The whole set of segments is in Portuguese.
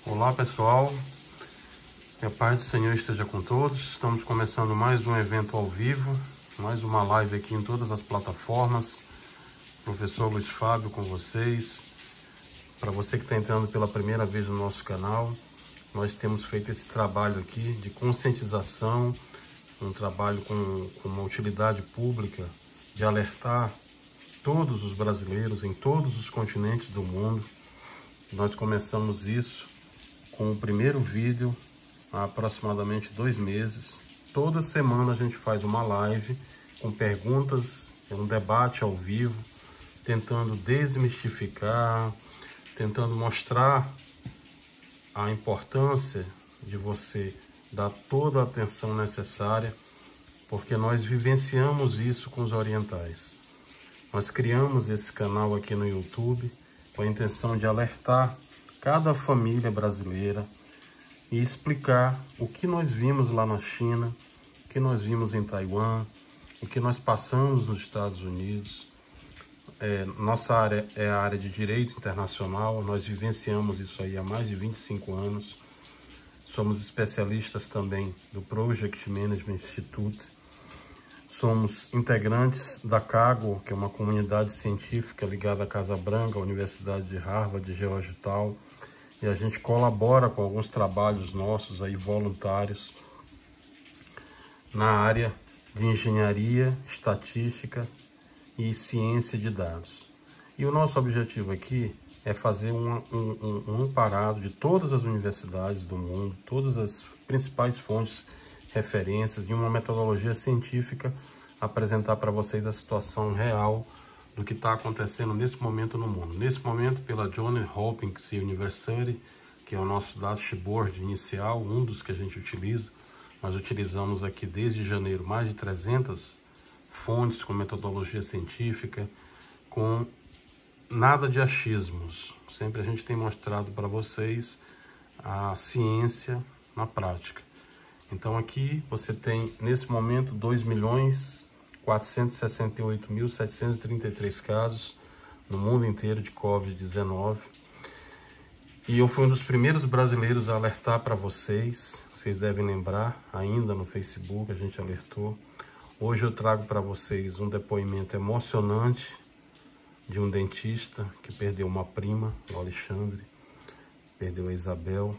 Olá pessoal, que a paz do Senhor esteja com todos. Estamos começando mais um evento ao vivo, mais uma live aqui em todas as plataformas. Professor Luiz Fábio com vocês. Para você que está entrando pela primeira vez no nosso canal, nós temos feito esse trabalho aqui de conscientização, um trabalho com uma utilidade pública, de alertar todos os brasileiros em todos os continentes do mundo. Nós começamos isso com o primeiro vídeo há aproximadamente 2 meses. Toda semana a gente faz uma live com perguntas, um debate ao vivo, tentando desmistificar, tentando mostrar a importância de você dar toda a atenção necessária, porque nós vivenciamos isso com os orientais. Nós criamos esse canal aqui no YouTube com a intenção de alertar cada família brasileira e explicar o que nós vimos lá na China, o que nós vimos em Taiwan, o que nós passamos nos Estados Unidos. Nossa área é a área de Direito Internacional, nós vivenciamos isso aí há mais de 25 anos. Somos especialistas também do Project Management Institute. Somos integrantes da CAGO, que é uma comunidade científica ligada à Casa Branca, à Universidade de Harvard, de Georgetown. E a gente colabora com alguns trabalhos nossos aí voluntários na área de engenharia, estatística e ciência de dados. E o nosso objetivo aqui é fazer um amparado de todas as universidades do mundo, todas as principais fontes, referências e uma metodologia científica, apresentar para vocês a situação real do que está acontecendo nesse momento no mundo. Nesse momento, pela Johns Hopkins University, que é o nosso dashboard inicial, um dos que a gente utiliza. Nós utilizamos aqui desde janeiro mais de 300 fontes com metodologia científica, com nada de achismos. Sempre a gente tem mostrado para vocês a ciência na prática. Então aqui você tem, nesse momento, 2.468.733 casos no mundo inteiro de Covid-19. E eu fui um dos primeiros brasileiros a alertar para vocês. Vocês devem lembrar, ainda no Facebook a gente alertou. Hoje eu trago para vocês um depoimento emocionante de um dentista que perdeu uma prima, o Alexandre, perdeu a Isabel.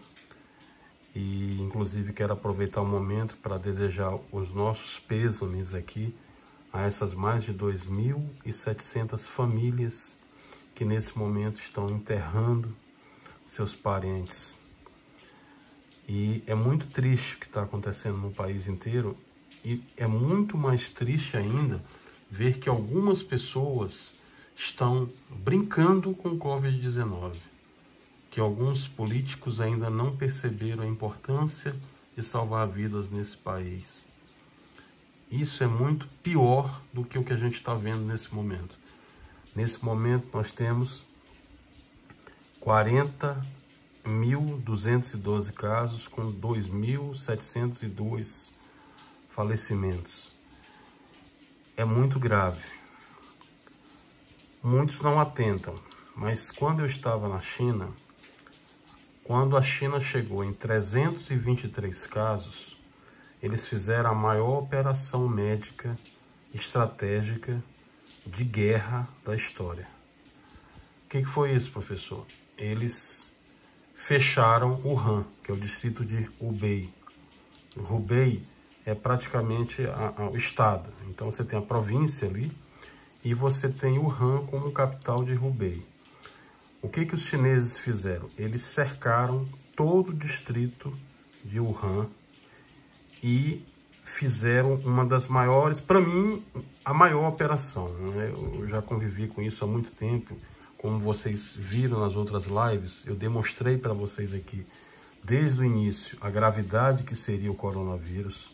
E inclusive quero aproveitar o momento para desejar os nossos pêsames aqui a essas mais de 2.700 famílias que nesse momento estão enterrando seus parentes. E é muito triste o que está acontecendo no país inteiro, e é muito mais triste ainda ver que algumas pessoas estão brincando com o Covid-19, que alguns políticos ainda não perceberam a importância de salvar vidas nesse país. Isso é muito pior do que o que a gente está vendo nesse momento. Nesse momento nós temos 40.212 casos com 2.702 falecimentos. É muito grave. Muitos não atentam, mas quando eu estava na China, quando a China chegou em 323 casos, eles fizeram a maior operação médica estratégica de guerra da história. O que foi isso, professor? Eles fecharam o Han, que é o distrito de Hubei. Hubei é praticamente o estado. Então você tem a província ali e você tem o Han como capital de Hubei. O que os chineses fizeram? Eles cercaram todo o distrito de Wuhan e fizeram uma das maiores, para mim, a maior operação, né? Eu já convivi com isso há muito tempo. Como vocês viram nas outras lives, eu demonstrei para vocês aqui, desde o início, a gravidade que seria o coronavírus,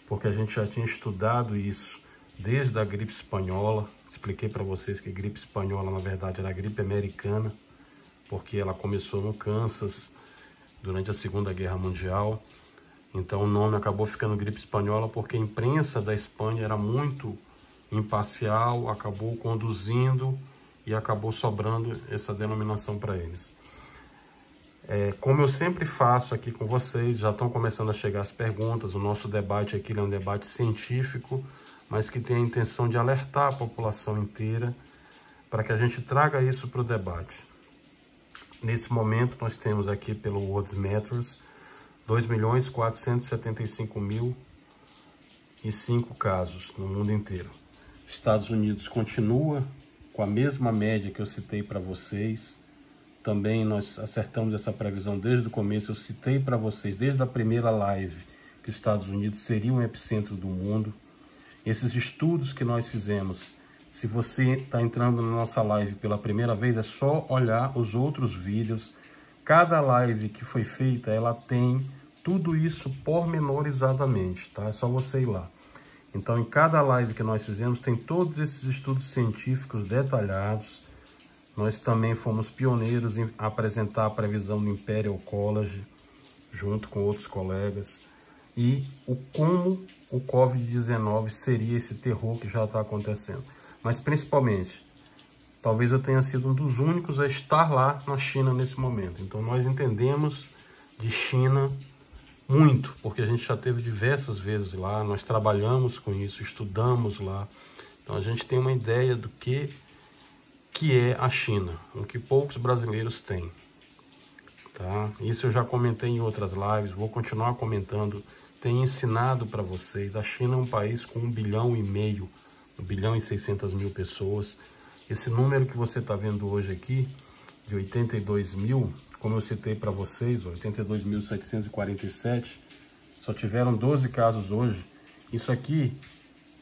porque a gente já tinha estudado isso desde a gripe espanhola. Expliquei para vocês que a gripe espanhola, na verdade, era a gripe americana, porque ela começou no Kansas durante a Segunda Guerra Mundial. Então o nome acabou ficando gripe espanhola porque a imprensa da Espanha era muito imparcial, acabou conduzindo e acabou sobrando essa denominação para eles. Como eu sempre faço aqui com vocês, já estão começando a chegar as perguntas. O nosso debate aqui é um debate científico, mas que tem a intenção de alertar a população inteira para que a gente traga isso para o debate. Nesse momento, nós temos aqui pelo World Matters 2.475.005 casos no mundo inteiro. Estados Unidos continua com a mesma média que eu citei para vocês. Também nós acertamos essa previsão desde o começo. Eu citei para vocês, desde a primeira live, que os Estados Unidos seria um epicentro do mundo. Esses estudos que nós fizemos, se você está entrando na nossa live pela primeira vez, é só olhar os outros vídeos. Cada live que foi feita, ela tem tudo isso pormenorizadamente, tá? É só você ir lá. Então, em cada live que nós fizemos, tem todos esses estudos científicos detalhados. Nós também fomos pioneiros em apresentar a previsão do Imperial College, junto com outros colegas, e como o Covid-19 seria esse terror que já está acontecendo. Mas, principalmente, talvez eu tenha sido um dos únicos a estar lá na China nesse momento. Então, nós entendemos de China muito, porque a gente já teve diversas vezes lá, nós trabalhamos com isso, estudamos lá. Então, a gente tem uma ideia do que é a China, o que poucos brasileiros têm, tá? Isso eu já comentei em outras lives, vou continuar comentando, tenho ensinado para vocês. A China é um país com 1,5 bilhão, 1.600.000 pessoas. Esse número que você está vendo hoje aqui, de 82 mil, como eu citei para vocês, 82.747, só tiveram 12 casos hoje. Isso aqui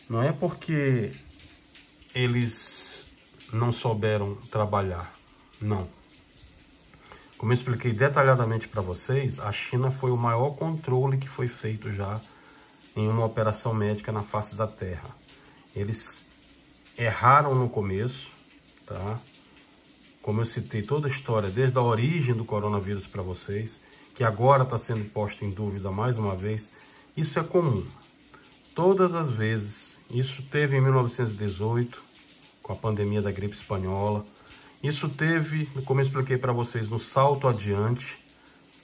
não é porque eles não souberam trabalhar, não. Como eu expliquei detalhadamente para vocês, a China foi o maior controle que foi feito já em uma operação médica na face da Terra. Eles erraram no começo, tá? Como eu citei toda a história, desde a origem do coronavírus para vocês, que agora está sendo posto em dúvida mais uma vez. Isso é comum. Todas as vezes, isso teve em 1918, com a pandemia da gripe espanhola. Isso teve, como eu expliquei para vocês, no salto adiante.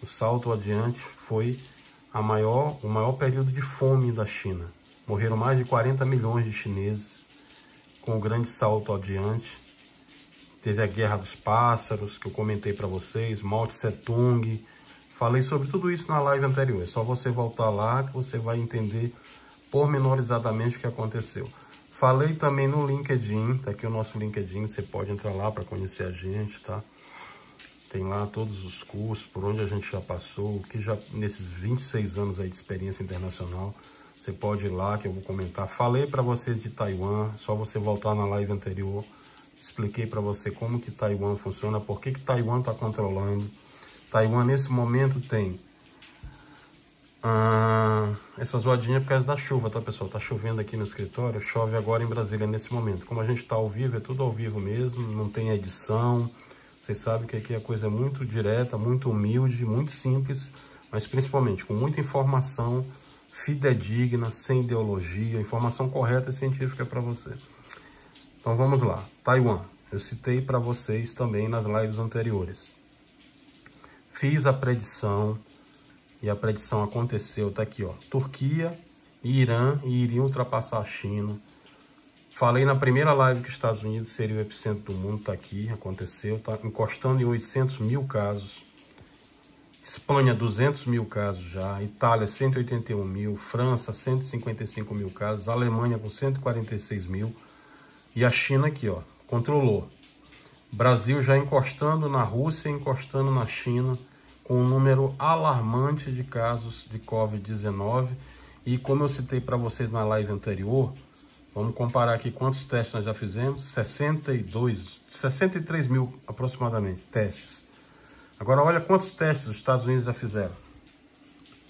O salto adiante foi o maior período de fome da China. Morreram mais de 40 milhões de chineses com o grande salto adiante. Teve a Guerra dos Pássaros, que eu comentei para vocês, Mao Tse Tung. Falei sobre tudo isso na live anterior. É só você voltar lá que você vai entender pormenorizadamente o que aconteceu. Falei também no LinkedIn, tá aqui o nosso LinkedIn, você pode entrar lá para conhecer a gente, tá? Tem lá todos os cursos, por onde a gente já passou, que já nesses 26 anos aí de experiência internacional, você pode ir lá que eu vou comentar. Falei para vocês de Taiwan, só você voltar na live anterior, expliquei para você como que Taiwan funciona, por que Taiwan está controlando. Taiwan nesse momento tem essa zoadinha por causa da chuva, tá, pessoal? Tá chovendo aqui no escritório, chove agora em Brasília nesse momento. Como a gente tá ao vivo, é tudo ao vivo mesmo, não tem edição. Vocês sabem que aqui a coisa é muito direta, muito humilde, muito simples, mas principalmente com muita informação fidedigna, sem ideologia, informação correta e científica para você. Então vamos lá. Taiwan, eu citei para vocês também nas lives anteriores. Fiz a predição. E a predição aconteceu, tá aqui, ó. Turquia e Irã iriam ultrapassar a China. Falei na primeira live que os Estados Unidos seria o epicentro do mundo, tá aqui, aconteceu. Tá encostando em 800 mil casos. Espanha, 200 mil casos já. Itália, 181 mil. França, 155 mil casos. Alemanha, com 146 mil. E a China aqui, ó, controlou. Brasil já encostando na Rússia, encostando na China, com um número alarmante de casos de Covid-19. E como eu citei para vocês na live anterior, vamos comparar aqui quantos testes nós já fizemos. 63 mil aproximadamente testes. Agora olha quantos testes os Estados Unidos já fizeram.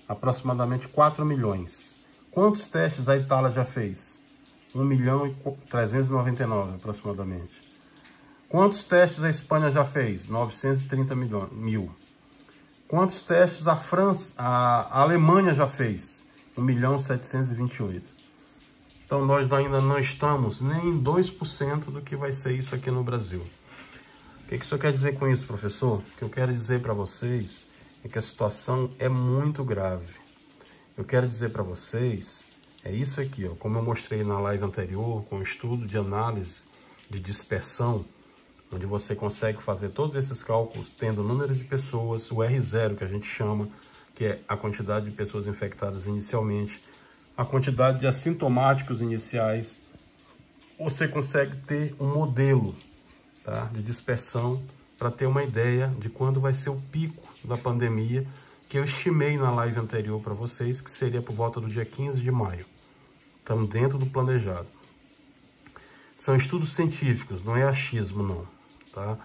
Aproximadamente 4 milhões. Quantos testes a Itália já fez? 1.399.000 aproximadamente. Quantos testes a Espanha já fez? 930 mil. Quantos testes a Alemanha já fez? 1.728.000. Então nós ainda não estamos nem em 2% do que vai ser isso aqui no Brasil. O que isso quer dizer com isso, professor? O que eu quero dizer para vocês é que a situação é muito grave. Eu quero dizer para vocês, é isso aqui, ó, como eu mostrei na live anterior, com o estudo de análise de dispersão, onde você consegue fazer todos esses cálculos tendo o número de pessoas, o R0 que a gente chama, que é a quantidade de pessoas infectadas inicialmente, a quantidade de assintomáticos iniciais, você consegue ter um modelo, tá, de dispersão para ter uma ideia de quando vai ser o pico da pandemia, que eu estimei na live anterior para vocês, que seria por volta do dia 15 de maio. Estamos dentro do planejado. São estudos científicos, não é achismo não, tá?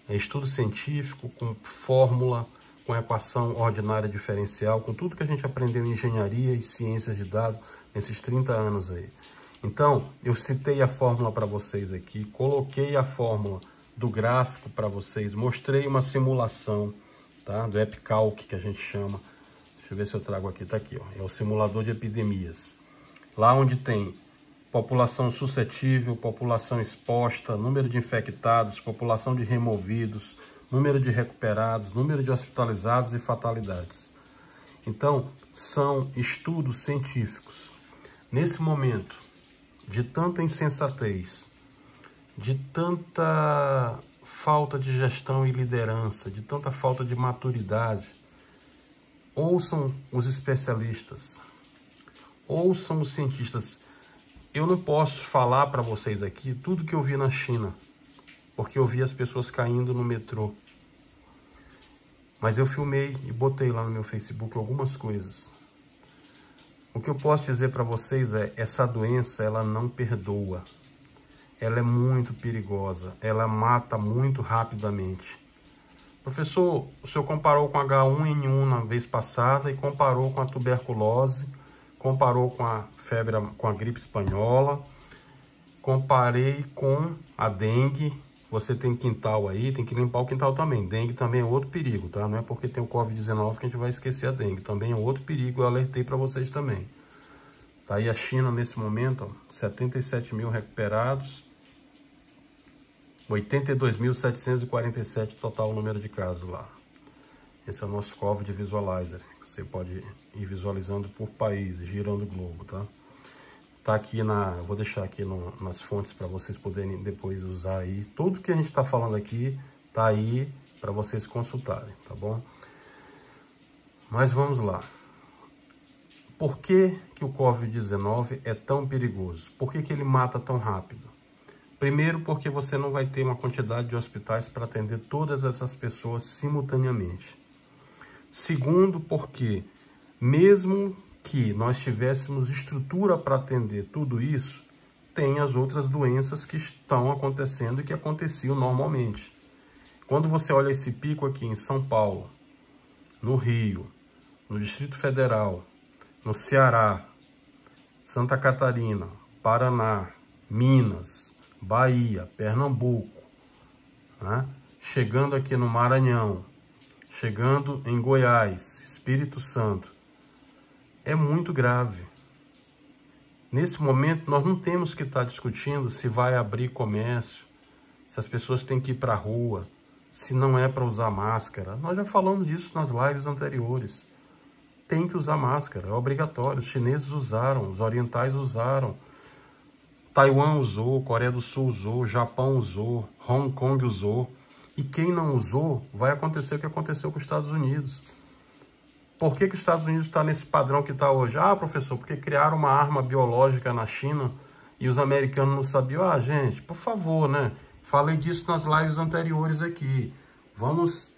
É estudo científico com fórmula, com equação ordinária diferencial, com tudo que a gente aprendeu em engenharia e ciências de dados nesses 30 anos aí. Então, eu citei a fórmula para vocês aqui, coloquei a fórmula do gráfico para vocês, mostrei uma simulação, tá? Do EpiCalc, que a gente chama. Deixa eu ver se eu trago aqui, tá aqui, ó. É o simulador de epidemias. Lá onde tem população suscetível, população exposta, número de infectados, população de removidos, número de recuperados, número de hospitalizados e fatalidades. Então, são estudos científicos. Nesse momento de tanta insensatez, de tanta falta de gestão e liderança, de tanta falta de maturidade, ouçam os especialistas, ouçam os cientistas. Eu não posso falar para vocês aqui tudo que eu vi na China, porque eu vi as pessoas caindo no metrô. Mas eu filmei e botei lá no meu Facebook algumas coisas. O que eu posso dizer para vocês é, essa doença, ela não perdoa. Ela é muito perigosa, ela mata muito rapidamente. Professor, o senhor comparou com H1N1 na vez passada e comparou com a tuberculose, comparou com a febre, com a gripe espanhola, comparei com a dengue. Você tem quintal aí, tem que limpar o quintal também. Dengue também é outro perigo, tá? Não é porque tem o Covid-19 que a gente vai esquecer a dengue. Também é outro perigo, eu alertei para vocês também. Tá aí a China nesse momento, ó, 77 mil recuperados, 82.747 total o número de casos lá. Esse é o nosso Covid Visualizer. Você pode ir visualizando por país, girando o globo, tá? Tá aqui eu vou deixar aqui nas fontes para vocês poderem depois usar aí. Tudo que a gente está falando aqui tá aí para vocês consultarem, tá bom? Mas vamos lá. Por que que o Covid-19 é tão perigoso? Por que que ele mata tão rápido? Primeiro, porque você não vai ter uma quantidade de hospitais para atender todas essas pessoas simultaneamente. Segundo, porque mesmo que nós tivéssemos estrutura para atender tudo isso, tem as outras doenças que estão acontecendo e que aconteciam normalmente. Quando você olha esse pico aqui em São Paulo, no Rio, no Distrito Federal, no Ceará, Santa Catarina, Paraná, Minas, Bahia, Pernambuco, né? Chegando aqui no Maranhão, chegando em Goiás, Espírito Santo, é muito grave. Nesse momento, nós não temos que estar discutindo se vai abrir comércio, se as pessoas têm que ir para a rua, se não é para usar máscara. Nós já falamos disso nas lives anteriores. Tem que usar máscara, é obrigatório. Os chineses usaram, os orientais usaram, Taiwan usou, Coreia do Sul usou, Japão usou, Hong Kong usou. E quem não usou, vai acontecer o que aconteceu com os Estados Unidos. Por que que os Estados Unidos está nesse padrão que está hoje? Ah, professor, porque criaram uma arma biológica na China e os americanos não sabiam. Ah, gente, por favor, né? Falei disso nas lives anteriores aqui. Vamos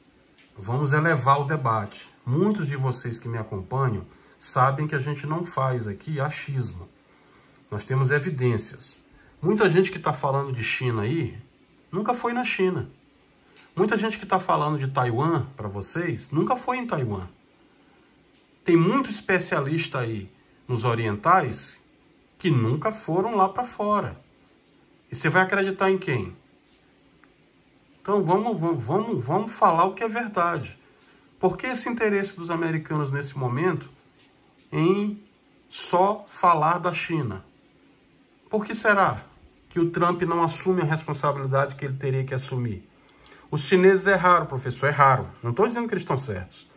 elevar o debate. Muitos de vocês que me acompanham sabem que a gente não faz aqui achismo. Nós temos evidências. Muita gente que está falando de China aí, nunca foi na China. Muita gente que está falando de Taiwan, para vocês, nunca foi em Taiwan. Tem muito especialista aí nos orientais que nunca foram lá para fora. E você vai acreditar em quem? Então vamos falar o que é verdade. Por que esse interesse dos americanos nesse momento em só falar da China? Por que será que o Trump não assume a responsabilidade que ele teria que assumir? Os chineses erraram, professor, erraram. Não estou dizendo que eles estão certos.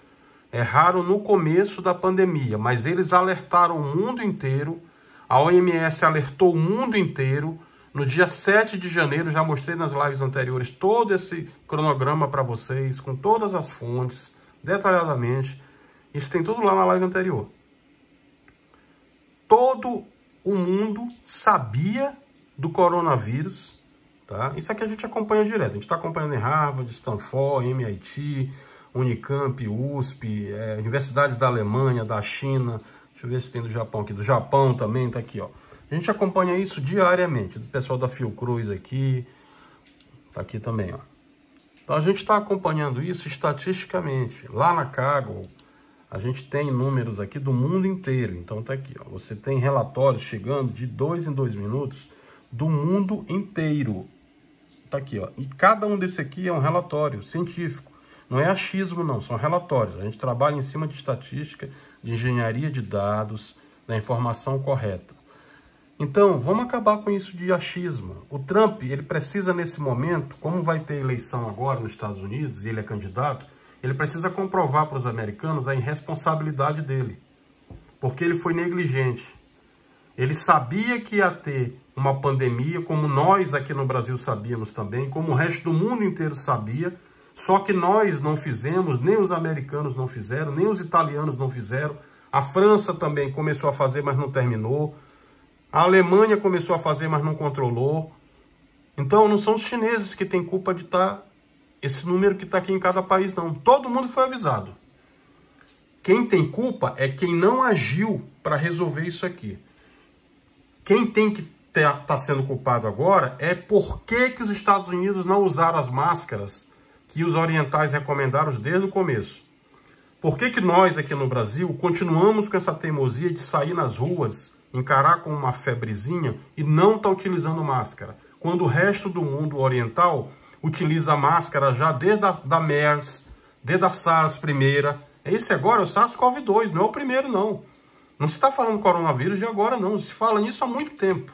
Erraram no começo da pandemia, mas eles alertaram o mundo inteiro. A OMS alertou o mundo inteiro. No dia 7 de janeiro, já mostrei nas lives anteriores todo esse cronograma para vocês, com todas as fontes, detalhadamente. Isso tem tudo lá na live anterior. Todo o mundo sabia do coronavírus, tá? Isso aqui a gente acompanha direto. A gente está acompanhando em Harvard, Stanford, MIT, Unicamp, USP, universidades da Alemanha, da China. Deixa eu ver se tem do Japão aqui. Do Japão também, tá aqui, ó. A gente acompanha isso diariamente. Do pessoal da Fiocruz aqui. Tá aqui também, ó. Então a gente está acompanhando isso estatisticamente. Lá na Kaggle, a gente tem números aqui do mundo inteiro. Então tá aqui, ó. Você tem relatórios chegando de 2 em 2 minutos do mundo inteiro. Tá aqui, ó. E cada um desse aqui é um relatório científico. Não é achismo, não. São relatórios. A gente trabalha em cima de estatística, de engenharia de dados, da informação correta. Então, vamos acabar com isso de achismo. O Trump, ele precisa nesse momento, como vai ter eleição agora nos Estados Unidos, e ele é candidato, ele precisa comprovar para os americanos a irresponsabilidade dele. Porque ele foi negligente. Ele sabia que ia ter uma pandemia, como nós aqui no Brasil sabíamos também, como o resto do mundo inteiro sabia, só que nós não fizemos, nem os americanos não fizeram, nem os italianos não fizeram. A França também começou a fazer, mas não terminou. A Alemanha começou a fazer, mas não controlou. Então, não são os chineses que têm culpa de estar esse número que está aqui em cada país, não. Todo mundo foi avisado. Quem tem culpa é quem não agiu para resolver isso aqui. Quem tem que estar sendo culpado agora é por que os Estados Unidos não usaram as máscaras que os orientais recomendaram desde o começo. Por que nós aqui no Brasil continuamos com essa teimosia de sair nas ruas, encarar com uma febrezinha e não está utilizando máscara, quando o resto do mundo oriental utiliza máscara já desde da MERS, desde a SARS primeira. Esse agora é o SARS-CoV-2, não é o primeiro não. Não se está falando coronavírus de agora não, se fala nisso há muito tempo.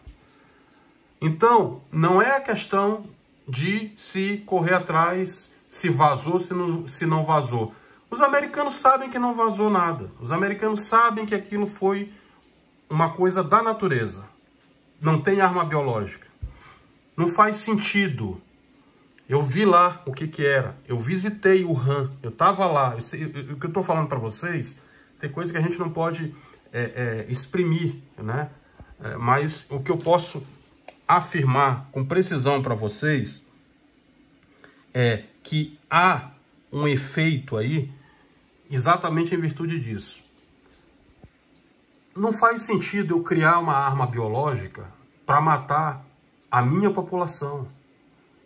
Então, não é a questão de se correr atrás, se vazou, se não vazou. Os americanos sabem que não vazou nada. Os americanos sabem que aquilo foi uma coisa da natureza. Não tem arma biológica. Não faz sentido. Eu vi lá o que era. Eu visitei Wuhan. Eu estava lá. O que eu estou falando para vocês, tem coisa que a gente não pode exprimir, né? Mas o que eu posso afirmar com precisão para vocês é que há um efeito aí exatamente em virtude disso. Não faz sentido eu criar uma arma biológica para matar a minha população.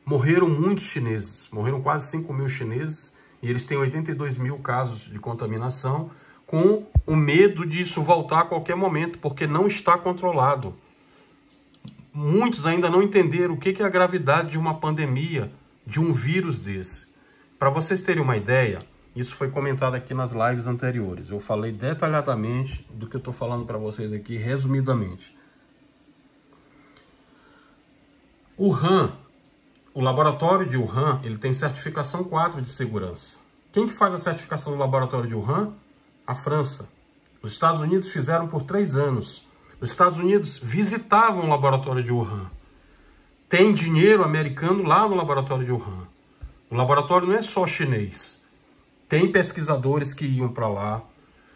Morreram muitos chineses, morreram quase 5 mil chineses, e eles têm 82 mil casos de contaminação, com o medo disso voltar a qualquer momento, porque não está controlado. Muitos ainda não entenderam o que é a gravidade de uma pandemia, de um vírus desse. Para vocês terem uma ideia, isso foi comentado aqui nas lives anteriores. Eu falei detalhadamente do que eu estou falando para vocês aqui, resumidamente. Wuhan, o laboratório de Wuhan, ele tem certificação 4 de segurança. Quem que faz a certificação do laboratório de Wuhan? A França. Os Estados Unidos fizeram por 3 anos. Os Estados Unidos visitavam o laboratório de Wuhan. Tem dinheiro americano lá no laboratório de Wuhan. O laboratório não é só chinês. Tem pesquisadores que iam para lá.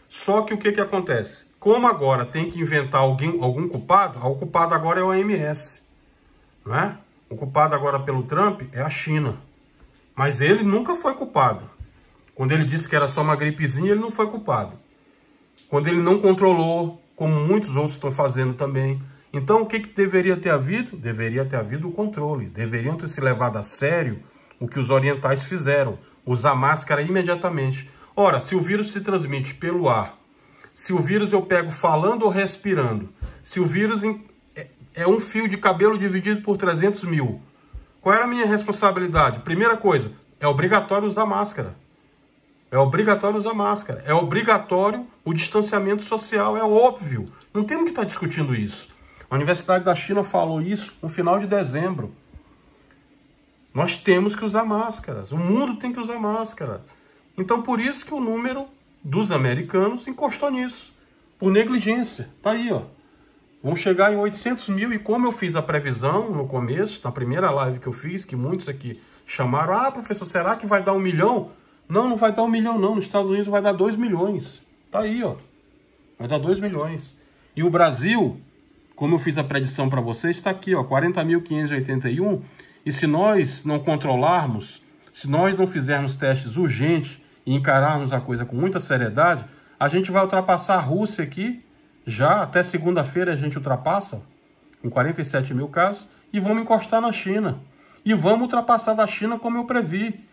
Só que o que acontece? Como agora tem que inventar algum culpado, o culpado agora é o OMS. Não é? O culpado agora pelo Trump é a China. Mas ele nunca foi culpado. Quando ele disse que era só uma gripezinha, ele não foi culpado. Quando ele não controlou, como muitos outros estão fazendo também. Então, o que deveria ter havido? Deveria ter havido o controle. Deveriam ter se levado a sério o que os orientais fizeram. Usar máscara imediatamente. Ora, se o vírus se transmite pelo ar, se o vírus eu pego falando ou respirando, se o vírus é um fio de cabelo dividido por 300 mil, qual era a minha responsabilidade? Primeira coisa, é obrigatório usar máscara. É obrigatório usar máscara. É obrigatório o distanciamento social, é óbvio. Não temos que estar discutindo isso. A Universidade da China falou isso no final de dezembro. Nós temos que usar máscaras. O mundo tem que usar máscara. Então, por isso que o número dos americanos encostou nisso, por negligência. Tá aí, ó. Vão chegar em 800 mil, e como eu fiz a previsão no começo, na primeira live que eu fiz, que muitos aqui chamaram, ah, professor, será que vai dar 1 milhão? Não, não vai dar 1 milhão não, nos Estados Unidos vai dar 2 milhões. Tá aí, ó. Vai dar 2 milhões. E o Brasil, como eu fiz a predição para vocês, está aqui, ó, 40.581. E se nós não controlarmos, se nós não fizermos testes urgentes e encararmos a coisa com muita seriedade, a gente vai ultrapassar a Rússia aqui, já até segunda-feira a gente ultrapassa, com 47 mil casos, e vamos encostar na China. E vamos ultrapassar da China como eu previ.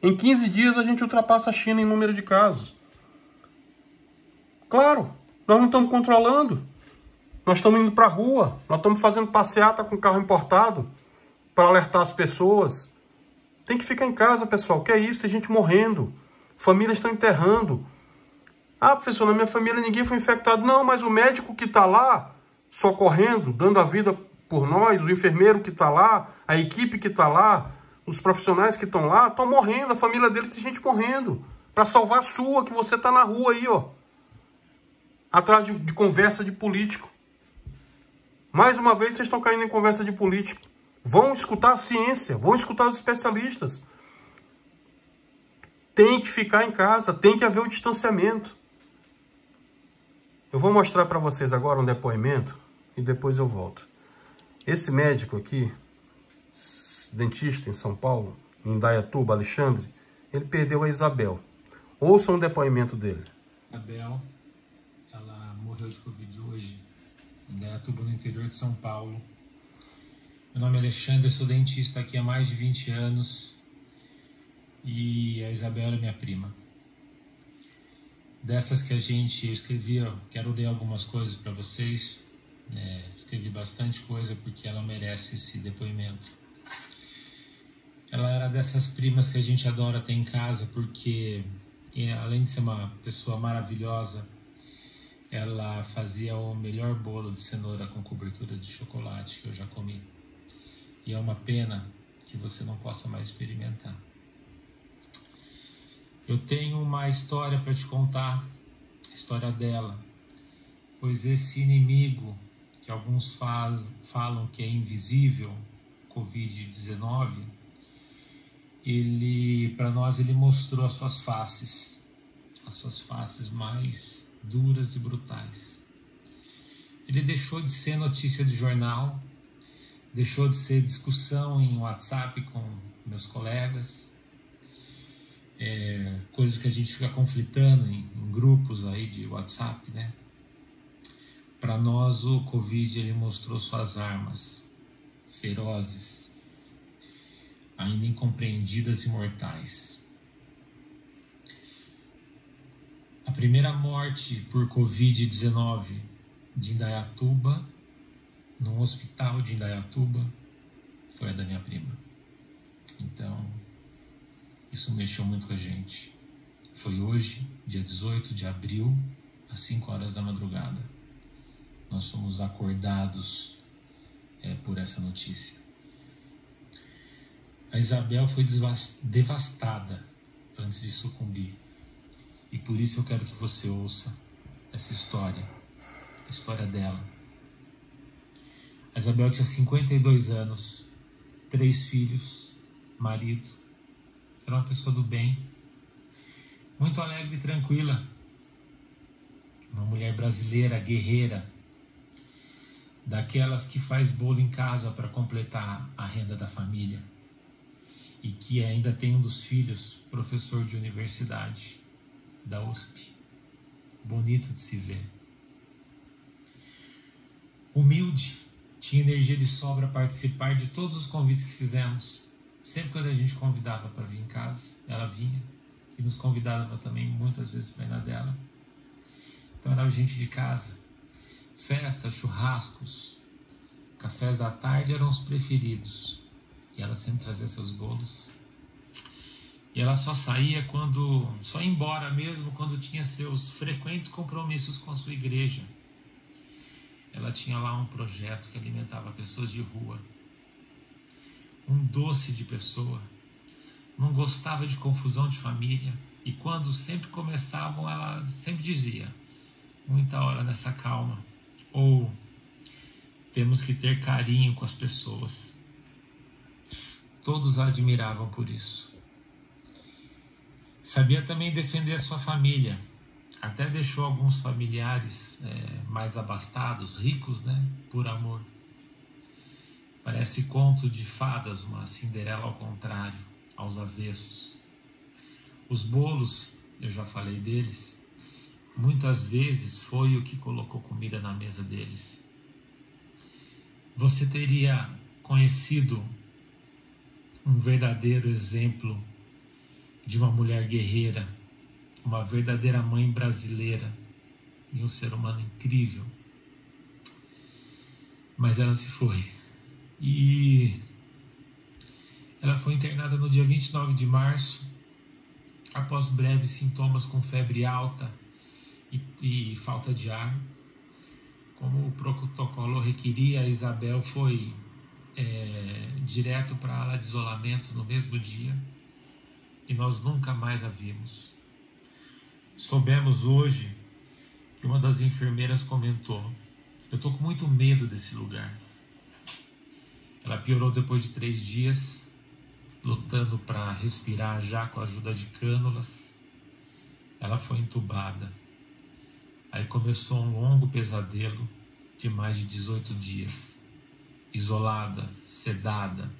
Em 15 dias a gente ultrapassa a China em número de casos. Claro, nós não estamos controlando. Nós estamos indo para a rua, nós estamos fazendo passeata com carro importado para alertar as pessoas. Tem que ficar em casa, pessoal. Que é isso? Tem gente morrendo. Famílias estão enterrando. Ah, professor, na minha família ninguém foi infectado. Não, mas o médico que está lá, socorrendo, dando a vida por nós, o enfermeiro que está lá, a equipe que está lá, os profissionais que estão lá, estão morrendo. A família deles tem gente morrendo. Para salvar a sua, que você está na rua aí, ó. Atrás de conversa de político. Mais uma vez, vocês estão caindo em conversa de político. Vão escutar a ciência, vão escutar os especialistas. Tem que ficar em casa, tem que haver o distanciamento. Eu vou mostrar para vocês agora um depoimento e depois eu volto. Esse médico aqui, dentista em São Paulo, em Indaiatuba, Alexandre, ele perdeu a Isabel. Ouçam o depoimento dele. Isabel, ela morreu de Covid hoje, em Indaiatuba, no interior de São Paulo. Meu nome é Alexandre, eu sou dentista aqui há mais de 20 anos e a Isabel é minha prima. Dessas que eu escrevi, ó, quero ler algumas coisas para vocês, escrevi bastante coisa porque ela merece esse depoimento. Ela era dessas primas que a gente adora ter em casa porque, além de ser uma pessoa maravilhosa, ela fazia o melhor bolo de cenoura com cobertura de chocolate que eu já comi. E é uma pena que você não possa mais experimentar. Eu tenho uma história para te contar, a história dela, pois esse inimigo que alguns falam que é invisível, Covid-19, para nós ele mostrou as suas faces mais duras e brutais. Ele deixou de ser notícia de jornal, deixou de ser discussão em WhatsApp com meus colegas, coisas que a gente fica conflitando em grupos aí de WhatsApp, né? Para nós o Covid ele mostrou suas armas ferozes, ainda incompreendidas e mortais. A primeira morte por Covid-19 de Indaiatuba, num hospital de Indaiatuba, foi a da minha prima. Então, isso mexeu muito com a gente. Foi hoje, dia 18 de abril, às 5 horas da madrugada. Nós fomos acordados por essa notícia. A Isabel foi devastada antes de sucumbir. E por isso eu quero que você ouça essa história, a história dela. A Isabel tinha 52 anos, 3 filhos, marido. Era uma pessoa do bem, muito alegre e tranquila. Uma mulher brasileira, guerreira, daquelas que faz bolo em casa para completar a renda da família. E que ainda tem um dos filhos, professor de universidade, da USP. Bonito de se ver. Humilde, tinha energia de sobra para participar de todos os convites que fizemos. Sempre quando a gente convidava para vir em casa, ela vinha. E nos convidava também muitas vezes para ir na dela. Então era gente de casa. Festas, churrascos, cafés da tarde eram os preferidos. E ela sempre trazia seus bolos. E ela só saía só ia embora mesmo quando tinha seus frequentes compromissos com a sua igreja. Ela tinha lá um projeto que alimentava pessoas de rua. Um doce de pessoa. Não gostava de confusão de família. E quando sempre começavam, ela sempre dizia: muita hora nessa calma, ou temos que ter carinho com as pessoas. Todos a admiravam por isso. Sabia também defender a sua família. Até deixou alguns familiares mais abastados, ricos, né, por amor. Parece conto de fadas, uma Cinderela ao contrário, aos avessos. Os bolos, eu já falei deles, muitas vezes foi o que colocou comida na mesa deles. Você teria conhecido um verdadeiro exemplo de uma mulher guerreira, uma verdadeira mãe brasileira e um ser humano incrível. Mas ela se foi. E ela foi internada no dia 29 de março, após breves sintomas com febre alta e falta de ar. Como o protocolo requeria, a Isabel foi direto para a ala de isolamento no mesmo dia e nós nunca mais a vimos. Soubemos hoje que uma das enfermeiras comentou: eu estou com muito medo desse lugar. Ela piorou depois de 3 dias, lutando para respirar já com a ajuda de cânulas. Ela foi entubada. Aí começou um longo pesadelo de mais de 18 dias. Isolada, sedada,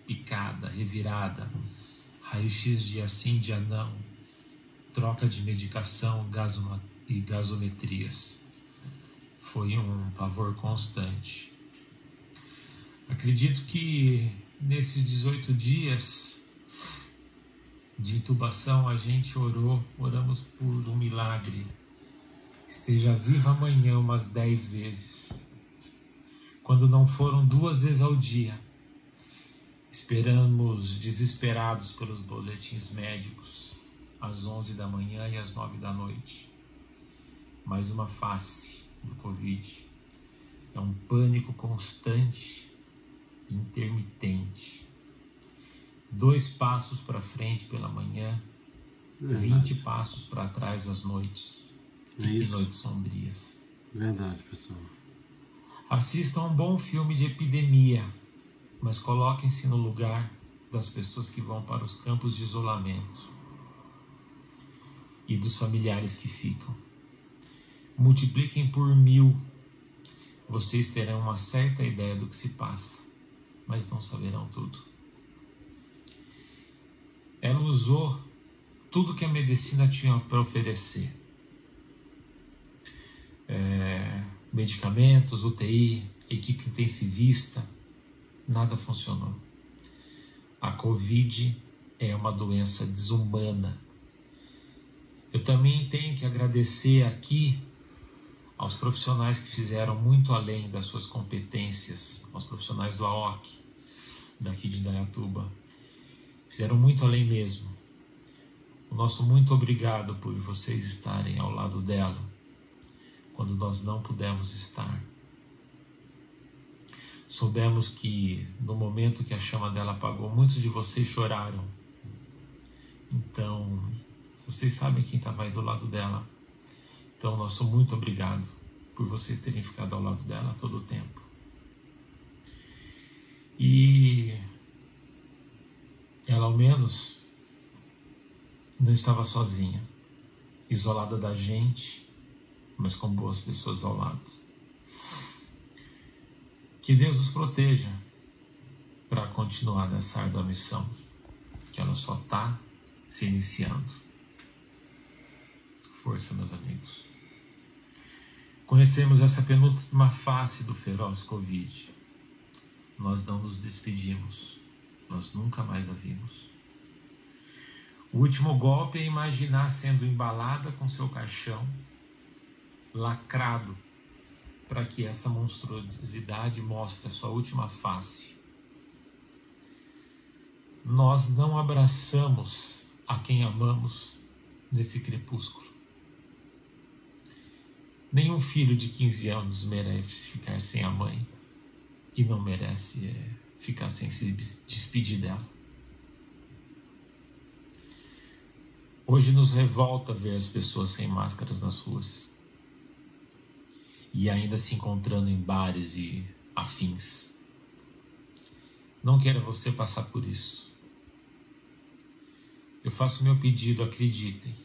picada, revirada, raio-x dia sim, dia não, troca de medicação e gasometrias. Foi um pavor constante. Acredito que nesses 18 dias de intubação a gente oramos por um milagre. Esteja viva amanhã umas 10 vezes. Quando não foram 2 vezes ao dia. Esperamos desesperados pelos boletins médicos, às 11 da manhã e às 9 da noite. Mais uma face do Covid. É um pânico constante, intermitente. 2 passos para frente pela manhã, 20 passos para trás às noites. E que noites sombrias. Verdade, pessoal. Assistam um bom filme de epidemia, mas coloquem-se no lugar das pessoas que vão para os campos de isolamento e dos familiares que ficam. Multipliquem por 1000. Vocês terão uma certa ideia do que se passa, mas não saberão tudo. Ela usou tudo que a medicina tinha para oferecer. Medicamentos, UTI, equipe intensivista, nada funcionou. A Covid é uma doença desumana. Eu também tenho que agradecer aqui aos profissionais que fizeram muito além das suas competências, aos profissionais do AOC, daqui de Indaiatuba. Fizeram muito além mesmo. O nosso muito obrigado por vocês estarem ao lado dela, quando nós não pudemos estar. Soubemos que no momento que a chama dela apagou, muitos de vocês choraram. Então, vocês sabem quem estava aí do lado dela. Então, nosso muito obrigado por vocês terem ficado ao lado dela todo o tempo. E ela, ao menos, não estava sozinha, isolada da gente, mas com boas pessoas ao lado. Que Deus os proteja para continuar nessa árdua missão, que ela só está se iniciando. Força, meus amigos. Conhecemos essa penúltima face do feroz Covid. Nós não nos despedimos, nós nunca mais a vimos. O último golpe é imaginar sendo embalada com seu caixão, lacrado, para que essa monstruosidade mostre a sua última face. Nós não abraçamos a quem amamos nesse crepúsculo. Nenhum filho de 15 anos merece ficar sem a mãe e não merece ficar sem se despedir dela. Hoje nos revolta ver as pessoas sem máscaras nas ruas e ainda se encontrando em bares e afins. Não quero você passar por isso. Eu faço meu pedido, acreditem.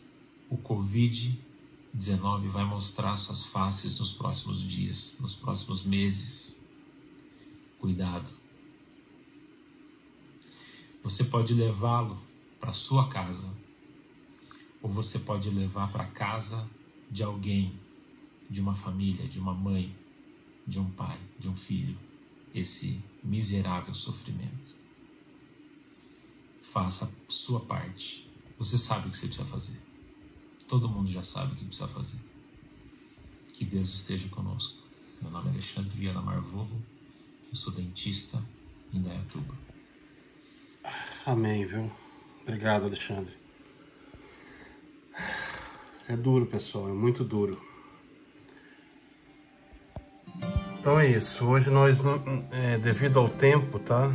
O Covid-19 vai mostrar suas faces nos próximos dias, nos próximos meses. Cuidado. Você pode levá-lo para sua casa, ou você pode levar para a casa de alguém, de uma família, de uma mãe, de um pai, de um filho, esse miserável sofrimento. Faça a sua parte. Você sabe o que você precisa fazer. Todo mundo já sabe o que precisa fazer. Que Deus esteja conosco. Meu nome é Alexandre Viana Marvolo. Eu sou dentista em Indaiatuba. Amém, viu? Obrigado, Alexandre. É duro, pessoal, é muito duro. Então é isso. Hoje nós, devido ao tempo, tá?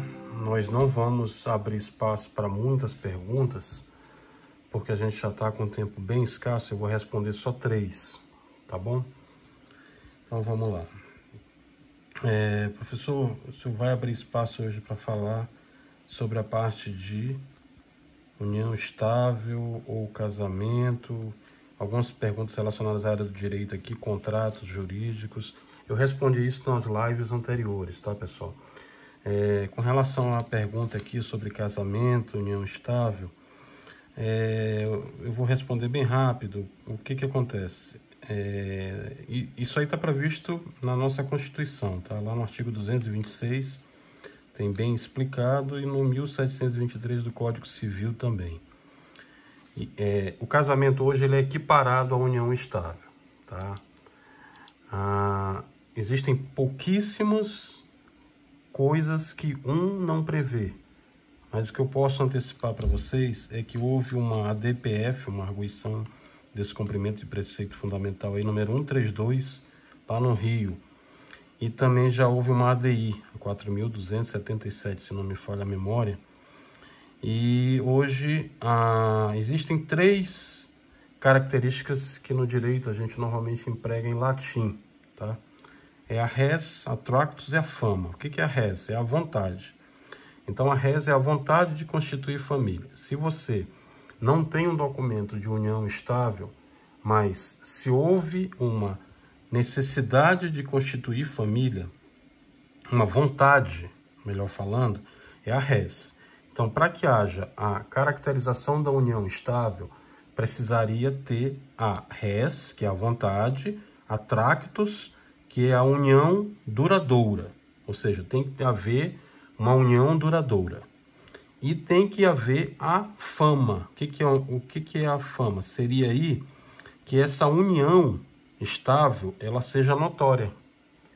Nós não vamos abrir espaço para muitas perguntas, porque a gente já está com um tempo bem escasso. Eu vou responder só 3, tá bom? Então vamos lá. Professor, o senhor vai abrir espaço hoje para falar sobre a parte de união estável ou casamento, algumas perguntas relacionadas à área do direito aqui, contratos jurídicos. Eu respondi isso nas lives anteriores, tá, pessoal? Com relação à pergunta aqui sobre casamento, união estável, eu vou responder bem rápido. O que acontece? Isso aí está previsto na nossa Constituição, tá? Lá no artigo 226, tem bem explicado, e no 1723 do Código Civil também. O casamento hoje ele é equiparado à união estável, tá? Existem pouquíssimas coisas que não prevê, mas o que eu posso antecipar para vocês é que houve uma ADPF, uma arguição de descumprimento de preceito fundamental aí, número 132, lá no Rio. E também já houve uma ADI, 4.277, se não me falha a memória. E hoje existem 3 características que no direito a gente normalmente emprega em latim, tá? É a res, a tractus e a fama. O que é a res? É a vontade. Então a res é a vontade de constituir família. Se você não tem um documento de união estável, mas se houve uma necessidade de constituir família, uma vontade, melhor falando, é a res. Então, para que haja a caracterização da união estável, precisaria ter a res, que é a vontade, a tractus, que é a união duradoura, ou seja, tem que haver uma união duradoura. E tem que haver a fama. O que é a fama? Seria aí que essa união estável, ela seja notória.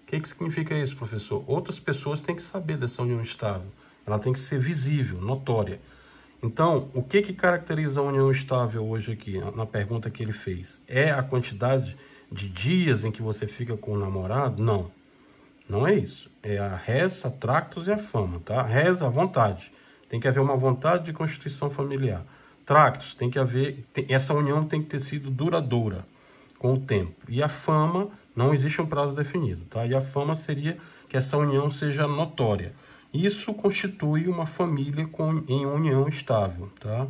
O que significa isso, professor? Outras pessoas têm que saber dessa união estável. Ela tem que ser visível, notória. Então, o que caracteriza a união estável hoje aqui, na pergunta que ele fez? É a quantidade de dias em que você fica com o namorado? Não. Não é isso. É a res, a tractus e a fama, tá? Res, a vontade. Tem que haver uma vontade de constituição familiar. Tractus, tem que haver... Essa união tem que ter sido duradoura com o tempo. E a fama, não existe um prazo definido, tá? E a fama seria que essa união seja notória. Isso constitui uma família em união estável, tá?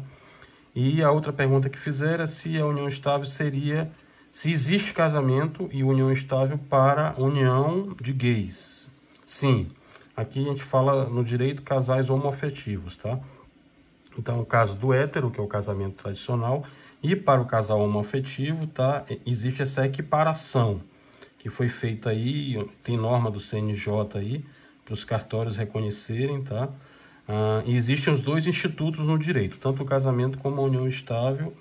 E a outra pergunta que fizeram é se a união estável seria... Se existe casamento e união estável para união de gays. Sim, aqui a gente fala no direito casais homoafetivos, tá? Então, o caso do hétero, que é o casamento tradicional, e para o casal homoafetivo, tá? Existe essa equiparação que foi feita aí, tem norma do CNJ aí, para os cartórios reconhecerem, tá? E existem os 2 institutos no direito, tanto o casamento como a união estável.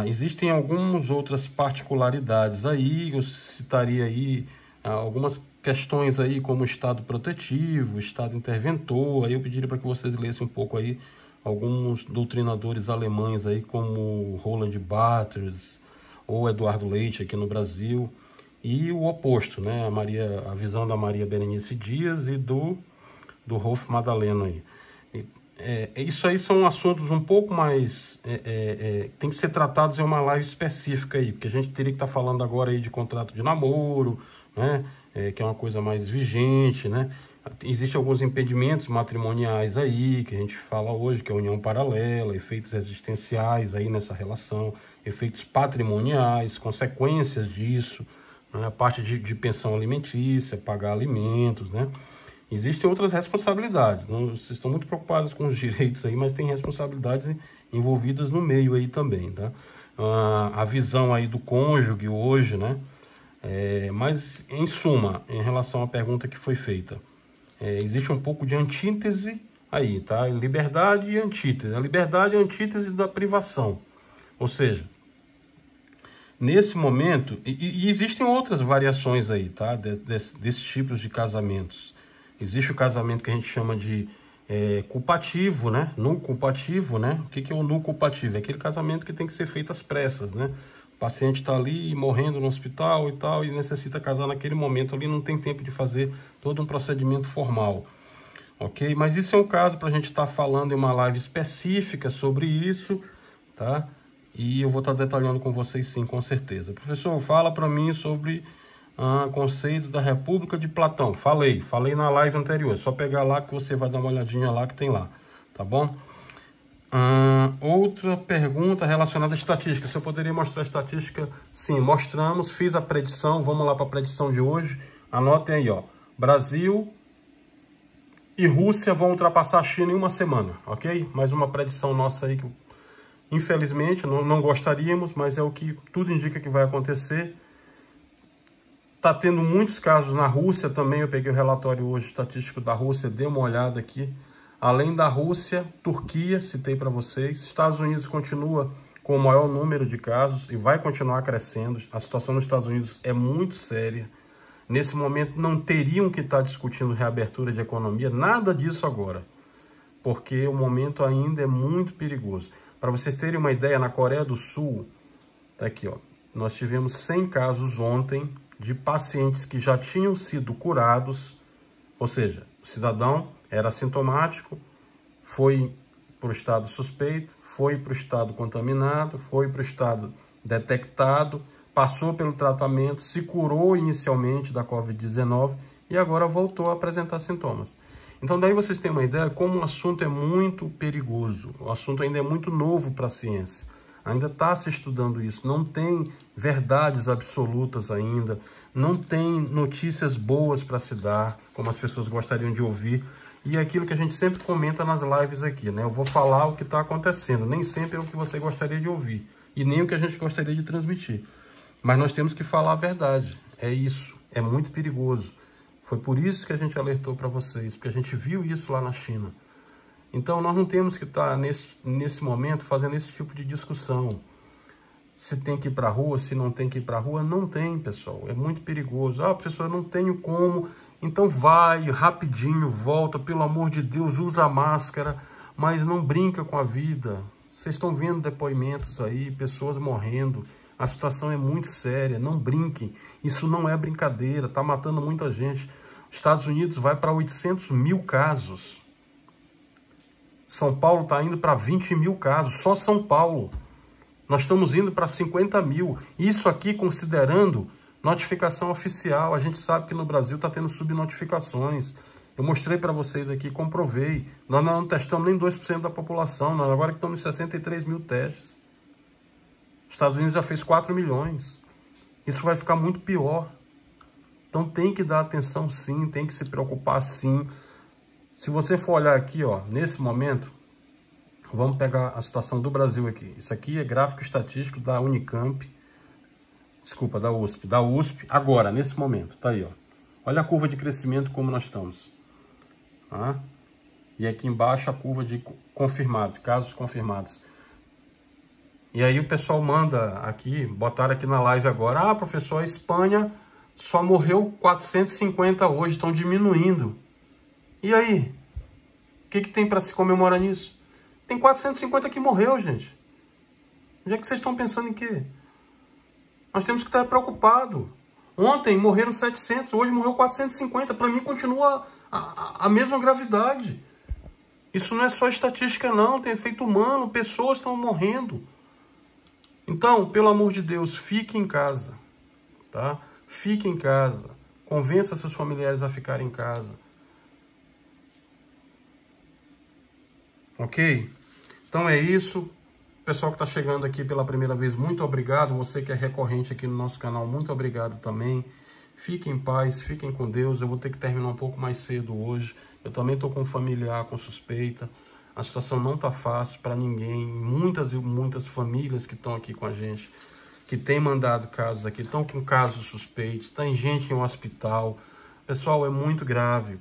Existem algumas outras particularidades aí, eu citaria aí algumas questões aí como estado protetivo, estado interventor. Aí eu pediria para que vocês lessem um pouco aí alguns doutrinadores alemães aí como Roland Barthes ou Eduardo Leite aqui no Brasil, e o oposto, né, a visão da Maria Berenice Dias e do Rolf Madaleno aí. isso aí são assuntos um pouco mais... tem que ser tratados em uma live específica aí, porque a gente teria que estar falando agora aí de contrato de namoro, né? Que é uma coisa mais vigente, né? Existem alguns impedimentos matrimoniais aí, que a gente fala hoje, que é a união paralela, efeitos existenciais aí nessa relação, efeitos patrimoniais, consequências disso, né? A parte de pensão alimentícia, pagar alimentos, né? Existem outras responsabilidades, não, vocês estão muito preocupados com os direitos aí, mas tem responsabilidades envolvidas no meio aí também, tá? A visão aí do cônjuge hoje, né? Mas, em suma, em relação à pergunta que foi feita, existe um pouco de antítese aí, tá? Liberdade e antítese. A liberdade é a antítese da privação. Ou seja, nesse momento, e existem outras variações aí, tá? Desses tipos de casamentos. Existe o casamento que a gente chama de culpativo, né? Nuculpativo, né? O que é o nuculpativo? É aquele casamento que tem que ser feito às pressas, né? O paciente está ali morrendo no hospital e tal, e necessita casar naquele momento ali, não tem tempo de fazer todo um procedimento formal, ok? Mas isso é um caso para a gente estar falando em uma live específica sobre isso, tá? E eu vou estar detalhando com vocês sim, com certeza. Professor, fala para mim sobre conceitos da República de Platão. Falei na live anterior, é só pegar lá que você vai dar uma olhadinha lá que tem lá, tá bom? Outra pergunta relacionada à estatística. Se eu poderia mostrar a estatística? Sim, mostramos, fiz a predição. Vamos lá para a predição de hoje. Anotem aí, ó. Brasil e Rússia vão ultrapassar a China em uma semana, ok? Mais uma predição nossa aí que, infelizmente, não gostaríamos, mas é o que tudo indica que vai acontecer. Tá tendo muitos casos na Rússia também. Eu peguei o relatório hoje estatístico da Rússia, dei uma olhada aqui. Além da Rússia, Turquia, citei para vocês. Estados Unidos continua com o maior número de casos e vai continuar crescendo. A situação nos Estados Unidos é muito séria. Nesse momento não teriam que estar discutindo reabertura de economia, nada disso agora, porque o momento ainda é muito perigoso. Para vocês terem uma ideia, na Coreia do Sul, tá aqui, ó, nós tivemos 100 casos ontem de pacientes que já tinham sido curados, ou seja, o cidadão era assintomático, foi para o estado suspeito, foi para o estado contaminado, foi para o estado detectado, passou pelo tratamento, se curou inicialmente da Covid-19 e agora voltou a apresentar sintomas. Então daí vocês têm uma ideia como o assunto é muito perigoso, o assunto ainda é muito novo para a ciência. Ainda está se estudando isso, não tem verdades absolutas ainda, não tem notícias boas para se dar, como as pessoas gostariam de ouvir. E é aquilo que a gente sempre comenta nas lives aqui, né? Eu vou falar o que está acontecendo, nem sempre é o que você gostaria de ouvir, e nem o que a gente gostaria de transmitir. Mas nós temos que falar a verdade, é isso, é muito perigoso. Foi por isso que a gente alertou para vocês, porque a gente viu isso lá na China. Então nós não temos que estar nesse momento fazendo esse tipo de discussão. Se tem que ir para a rua, se não tem que ir para a rua, não tem, pessoal. É muito perigoso. Ah, professor, eu não tenho como. Então vai, rapidinho, volta, pelo amor de Deus, usa a máscara, mas não brinca com a vida. Vocês estão vendo depoimentos aí, pessoas morrendo. A situação é muito séria, não brinquem. Isso não é brincadeira, está matando muita gente. Estados Unidos vai para 800 mil casos. São Paulo está indo para 20 mil casos, só São Paulo. Nós estamos indo para 50 mil. Isso aqui considerando notificação oficial. A gente sabe que no Brasil está tendo subnotificações. Eu mostrei para vocês aqui, comprovei. Nós não testamos nem 2% da população. Nós agora estamos em 63 mil testes. Os Estados Unidos já fez 4 milhões. Isso vai ficar muito pior. Então tem que dar atenção sim, tem que se preocupar sim. Se você for olhar aqui, ó, nesse momento, vamos pegar a situação do Brasil aqui. Isso aqui é gráfico estatístico da Unicamp, desculpa, da USP. Da USP, agora, nesse momento, tá aí, ó. Olha a curva de crescimento como nós estamos. Tá? E aqui embaixo a curva de confirmados, casos confirmados. E aí o pessoal manda aqui, botaram aqui na live agora, ah, professor, a Espanha só morreu 450 hoje, estão diminuindo. E aí? O que tem para se comemorar nisso? Tem 450 que morreu, gente. Onde é que vocês estão pensando em quê? Nós temos que estar preocupados. Ontem morreram 700, hoje morreu 450. Para mim continua a mesma gravidade. Isso não é só estatística não, tem efeito humano, pessoas estão morrendo. Então, pelo amor de Deus, fique em casa, tá? Fique em casa, convença seus familiares a ficarem em casa. Ok? Então é isso. Pessoal que está chegando aqui pela primeira vez, muito obrigado. Você que é recorrente aqui no nosso canal, muito obrigado também. Fiquem em paz, fiquem com Deus. Eu vou ter que terminar um pouco mais cedo hoje. Eu também estou com um familiar com suspeita. A situação não está fácil para ninguém. Muitas e muitas famílias que estão aqui com a gente, que têm mandado casos aqui, estão com casos suspeitos. Tem gente em um hospital. Pessoal, é muito grave.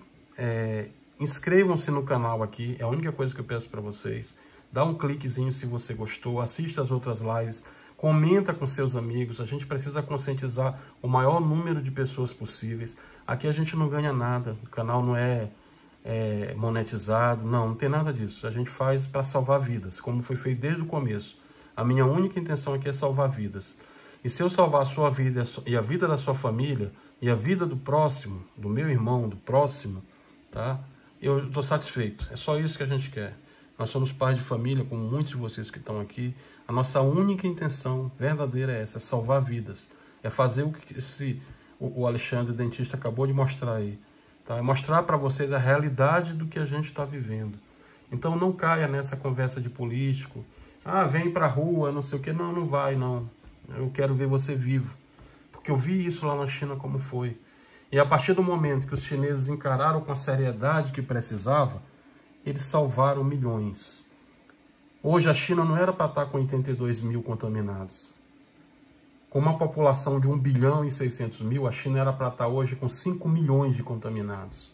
Inscrevam-se no canal aqui. É a única coisa que eu peço para vocês. Dá um cliquezinho se você gostou, assista as outras lives, comenta com seus amigos. A gente precisa conscientizar o maior número de pessoas possíveis. Aqui a gente não ganha nada, o canal não é monetizado, não tem nada disso. A gente faz para salvar vidas, como foi feito desde o começo. A minha única intenção aqui é salvar vidas. E se eu salvar a sua vida e a vida da sua família, e a vida do próximo, do meu irmão, do próximo, tá? Eu estou satisfeito. É só isso que a gente quer. Nós somos pais de família, como muitos de vocês que estão aqui. A nossa única intenção verdadeira é essa, é salvar vidas. É fazer o que o Alexandre, dentista, acabou de mostrar aí. Tá? É mostrar para vocês a realidade do que a gente está vivendo. Então não caia nessa conversa de político. Ah, vem para a rua, não sei o quê. Não, não vai, não. Eu quero ver você vivo. Porque eu vi isso lá na China como foi. E a partir do momento que os chineses encararam com a seriedade que precisava, eles salvaram milhões. Hoje a China não era para estar com 82 mil contaminados. Com uma população de 1 bilhão e 600 mil, a China era para estar hoje com 5 milhões de contaminados.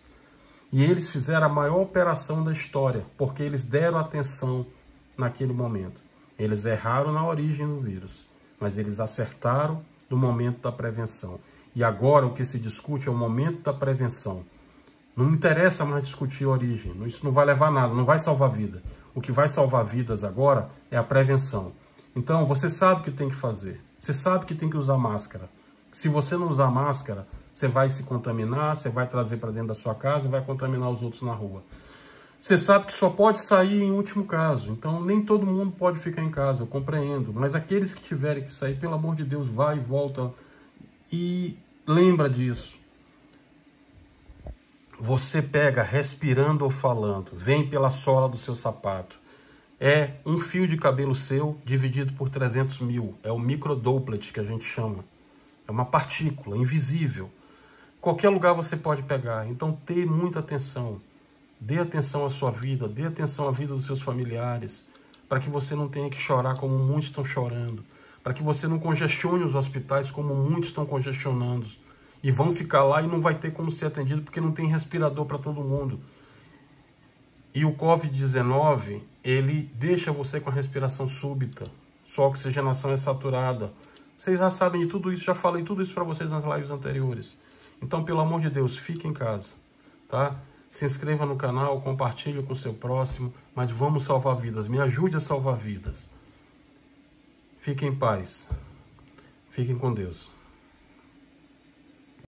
E eles fizeram a maior operação da história, porque eles deram atenção naquele momento. Eles erraram na origem do vírus, mas eles acertaram no momento da prevenção. E agora o que se discute é o momento da prevenção. Não interessa mais discutir a origem, isso não vai levar a nada, não vai salvar vida. O que vai salvar vidas agora é a prevenção. Então, você sabe o que tem que fazer. Você sabe que tem que usar máscara. Se você não usar máscara, você vai se contaminar, você vai trazer para dentro da sua casa e vai contaminar os outros na rua. Você sabe que só pode sair em último caso. Então, nem todo mundo pode ficar em casa, eu compreendo. Mas aqueles que tiverem que sair, pelo amor de Deus, vai e volta. E lembra disso. Você pega respirando ou falando, vem pela sola do seu sapato. É um fio de cabelo seu dividido por 300 mil. É o microdoplet que a gente chama. É uma partícula invisível. Qualquer lugar você pode pegar. Então, dê muita atenção. Dê atenção à sua vida, dê atenção à vida dos seus familiares, para que você não tenha que chorar como muitos estão chorando, para que você não congestione os hospitais como muitos estão congestionando. E vão ficar lá e não vai ter como ser atendido porque não tem respirador para todo mundo. E o Covid-19, ele deixa você com a respiração súbita, sua oxigenação é saturada. Vocês já sabem de tudo isso, já falei tudo isso para vocês nas lives anteriores. Então, pelo amor de Deus, fique em casa, tá? Se inscreva no canal, compartilhe com o seu próximo, mas vamos salvar vidas, me ajude a salvar vidas. Fiquem em paz, fiquem com Deus.